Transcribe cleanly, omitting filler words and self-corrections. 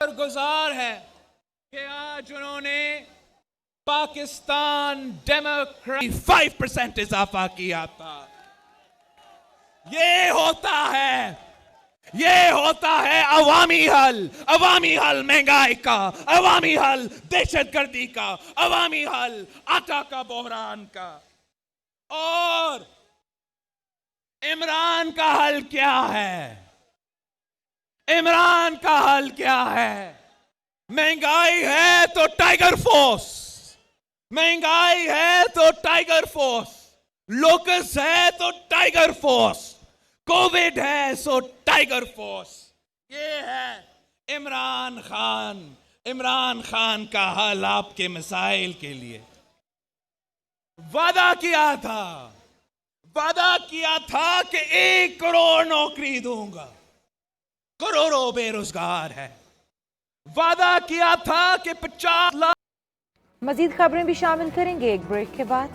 गुजार है कि आज उन्होंने पाकिस्तान डेमोक्रेसी 5% इजाफा किया था। ये होता है अवामी हल महंगाई का, अवामी हल दहशतगर्दी का, अवामी हल आटा का बहरान का। और इमरान का हल क्या है? इमरान का हल क्या है? महंगाई है तो टाइगर फोर्स, महंगाई है तो टाइगर फोर्स, लोकस है तो टाइगर फोर्स, कोविड है सो टाइगर फोर्स। ये है इमरान खान का हल आपके मसाइल के लिए। वादा किया था कि 1 करोड़ नौकरी दूंगा, करोड़ों बेरोजगार है। वादा किया था कि 50 लाख। मजीद खबरें भी शामिल करेंगे एक ब्रेक के बाद।